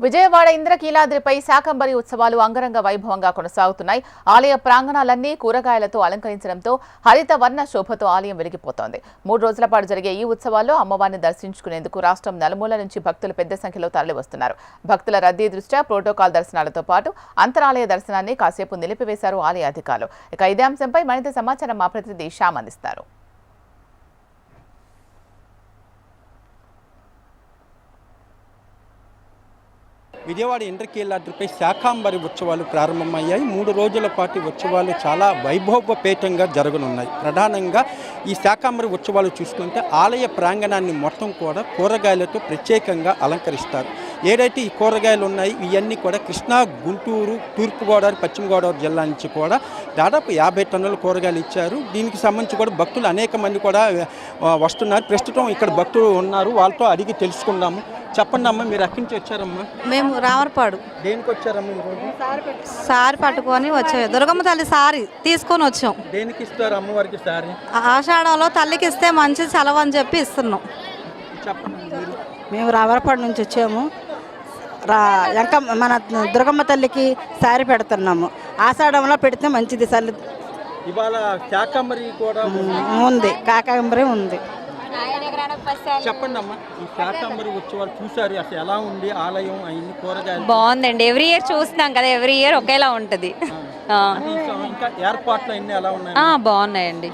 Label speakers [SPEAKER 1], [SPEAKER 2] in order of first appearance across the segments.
[SPEAKER 1] విజయవాడ ఇంద్రకీలాద్రిపై శాకంబరి ఉత్సవాలు అంగరంగ వైభవంగా కొనసాగుతున్నాయి. ఆలయ ప్రాంగణాలన్నీ కూరగాయలతో అలంకరించడంతో హరిత వర్ణ శోభతో ఆలయం వెలిగిపోతోంది. 3 రోజుల పాటు జరిగే ఈ ఉత్సవాల్లో అమ్మవారిని దర్శించుకునేందుకు రాష్ట్రం నలుమూల నుంచి భక్తులు పెద్ద సంఖ్యలో తరలివస్తున్నారు. భక్తుల రద్దీ దృష్ట్యా ప్రోటోకాల్ దర్శనాలతో పాటు అంతరాలయ దర్శనాన్ని కాసేపు నిలిపివేశారు ఆలయ అధికారులు. ఇక ఇదే అంశంపై మరింత సమాచారం మా ప్రతినిధి శ్యామ్ అందిస్తారు.
[SPEAKER 2] విజయవాడ ఇంద్రకీలాద్రిపై శాకంబరి ఉత్సవాలు ప్రారంభమయ్యాయి. 3 రోజుల పాటు ఉత్సవాలు చాలా వైభవపేతంగా జరగనున్నాయి. ప్రధానంగా ఈ శాకంబరి ఉత్సవాలు చూసుకుంటే ఆలయ ప్రాంగణాన్ని మొత్తం కూడా కూరగాయలతో ప్రత్యేకంగా అలంకరిస్తారు. ఏదైతే ఈ కూరగాయలు ఉన్నాయి ఇవన్నీ కూడా కృష్ణా, గుంటూరు, తూర్పుగోదావరి, పశ్చిమ గోదావరి జిల్లా నుంచి కూడా దాదాపు 50 టన్నుల కూరగాయలు ఇచ్చారు. దీనికి సంబంధించి కూడా భక్తులు అనేక మంది కూడా వస్తున్నారు. ప్రస్తుతం ఇక్కడ భక్తులు ఉన్నారు, వాళ్ళతో అడిగి తెలుసుకుందాము. చెప్పండి అమ్మ, మీరు ఎక్కడి నుంచి వచ్చారమ్మా?
[SPEAKER 3] మేము రామర్పాడు.
[SPEAKER 2] దేనికి వచ్చారమ్మా ఈరోజు?
[SPEAKER 3] సారీ పట్టుకొని వచ్చాము. దుర్గమ్మ తల్లి సారీ తీసుకొని వచ్చాం.
[SPEAKER 2] దేనికి ఇస్తారు అమ్మవారికి సారీ?
[SPEAKER 3] ఆషాఢంలో తల్లికి ఇస్తే మంచి సెలవు అని చెప్పి ఇస్తున్నాం.
[SPEAKER 2] చెప్పండి.
[SPEAKER 4] మేము రామర్పాడు నుంచి వచ్చాము. మన దుర్గమ్మ తల్లికి సారీ పెడుతున్నాము. ఆషాఢంలో పెడితే మంచిది.
[SPEAKER 2] ఇవాళ శాకంబరి కూడా
[SPEAKER 4] ఉంది, కాకంబరి ఉంది.
[SPEAKER 2] చెప్పండి అమ్మా, ఈ శాకంబరి ఉత్సవాలు చూసారు, అసలు ఎలా ఉంది ఆలయం? అన్ని కూరగాయలు
[SPEAKER 5] బాగుందండి. ఎవ్రీ ఇయర్ చూస్తున్నాం కదా, ఎవ్రీ ఇయర్ ఒకేలా ఉంటుంది.
[SPEAKER 2] ఇంకా ఏర్పాట్లు అన్ని ఎలా ఉన్నాయి?
[SPEAKER 5] బాగున్నాయండి,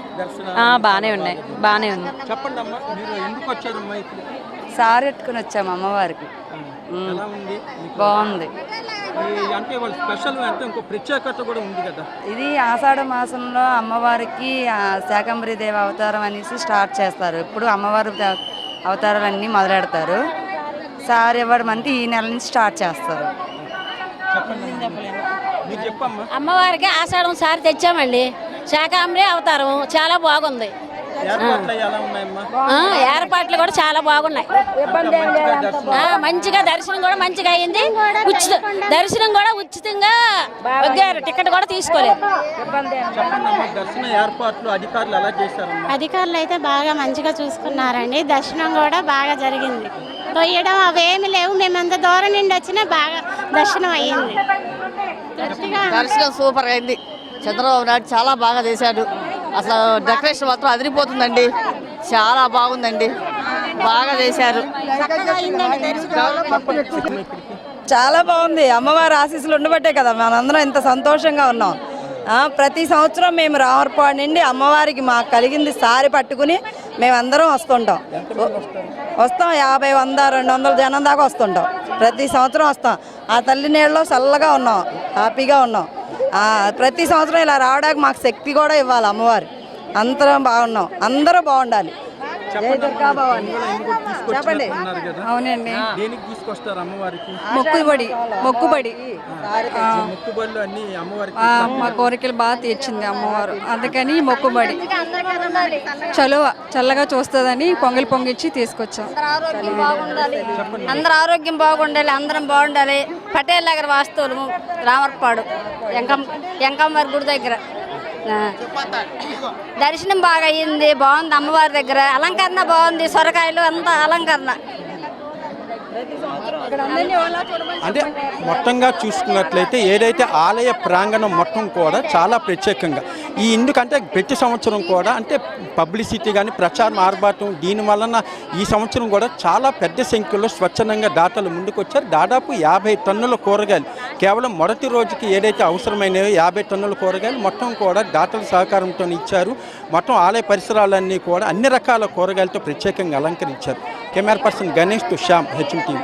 [SPEAKER 5] బాగానే ఉన్నాయి, బాగానే ఉంది.
[SPEAKER 2] చెప్పండి అమ్మా, మీరు ఎందుకు వచ్చారమ్మా ఇక్కడ?
[SPEAKER 5] సారీ పెట్టుకుని వచ్చాము అమ్మవారికి.
[SPEAKER 2] ఎలా ఉంది?
[SPEAKER 5] బాగుంది.
[SPEAKER 2] అంటే వాళ్ళ స్పెషల్ అంటే ఇంకో ప్రత్యేకత కూడా ఉంది కదా.
[SPEAKER 5] ఇది ఆషాఢ మాసంలో అమ్మవారికి శాకంబరి దేవి అవతారం అనేసి స్టార్ట్ చేస్తారు. ఇప్పుడు అమ్మవారి అవతారాలన్నీ మొదలెడతారు. సారీ ఇవ్వడం అంటే ఈ నెల నుంచి స్టార్ట్ చేస్తారు.
[SPEAKER 6] అమ్మవారికి ఆషాఢం సారి తెచ్చామండి. శాకంబరి అవతారం చాలా బాగుంది. ఏర్పాట్లు కూడా చాలా బాగున్నాయి. మంచిగా దర్శనం కూడా మంచిగా అయింది. దర్శనం కూడా ఉచితంగా టికెట్ కూడా తీసుకోలేదు.
[SPEAKER 7] అధికారులు అయితే బాగా మంచిగా చూసుకున్నారండి. దర్శనం కూడా బాగా జరిగింది. తొయ్యడం అవేమి లేవు. మేమంత దూరం నుండి వచ్చినా బాగా దర్శనం అయ్యింది.
[SPEAKER 8] దర్శనం సూపర్ అయింది. చంద్రబాబు నాయుడు చాలా బాగా చేశాడు. అసలు డెకరేషన్ మాత్రం అదిరిపోతుందండి. చాలా బాగుందండి, బాగా చేశారు.
[SPEAKER 3] చాలా బాగుంది. అమ్మవారి ఆశీస్సులు ఉండబట్టే కదా మనందరం ఇంత సంతోషంగా ఉన్నాం. ప్రతి సంవత్సరం మేము రామర్పాడు నుండి అమ్మవారికి మాకు కలిగింది సారి పట్టుకుని మేమందరం వస్తుంటాం. 50, 100, 200 జనం దాకా వస్తుంటాం. ప్రతి సంవత్సరం వస్తాం. ఆ తల్లి నీళ్ళలో చల్లగా ఉన్నాం, హ్యాపీగా ఉన్నాం. ప్రతి సంవత్సరం ఇలా రావడానికి మాకు శక్తి కూడా ఇవ్వాలి అమ్మవారు. అందరం బాగున్నాం, అందరూ బాగుండాలి. చెప్పండి.
[SPEAKER 5] అవునండి, మొక్కుబడి మా కోరికలు బాగా తీర్చింది అమ్మవారు. అందుకని మొక్కుబడి చల్లగా చూస్తుందని పొంగిచ్చి తీసుకొచ్చాం.
[SPEAKER 6] అందరూ ఆరోగ్యం బాగుండాలి, అందరం బాగుండాలి. పటేల్ నగర్ వాస్తవులు రామర్పాడు ఎంకమ్మవారి గుడి దగ్గర దర్శనం బాగా అయ్యింది. బాగుంది. అమ్మవారి దగ్గర అలంకరణ బాగుంది. సొరకాయలు అంతా అలంకరణ.
[SPEAKER 2] అంటే మొత్తంగా చూసుకున్నట్లయితే ఏదైతే ఆలయ ప్రాంగణం మొత్తం కూడా చాలా ప్రత్యేకంగా ఎందుకంటే ప్రతి సంవత్సరం కూడా అంటే పబ్లిసిటీ కానీ ప్రచారం ఆర్భాటం దీని వలన ఈ సంవత్సరం కూడా చాలా పెద్ద సంఖ్యలో స్వచ్ఛందంగా దాతలు ముందుకు వచ్చారు. దాదాపు 50 టన్నుల కూరగాయలు కేవలం మొదటి రోజుకి ఏదైతే అవసరమైనవో 50 టన్నుల కూరగాయలు మొత్తం కూడా దాతల సహకారంతో ఇచ్చారు. మొత్తం ఆలయ పరిసరాలన్నీ కూడా అన్ని రకాల కూరగాయలతో ప్రత్యేకంగా అలంకరించారు. కెమెరా పర్సన్ గణేష్ తో శ్యామ్, HM TV.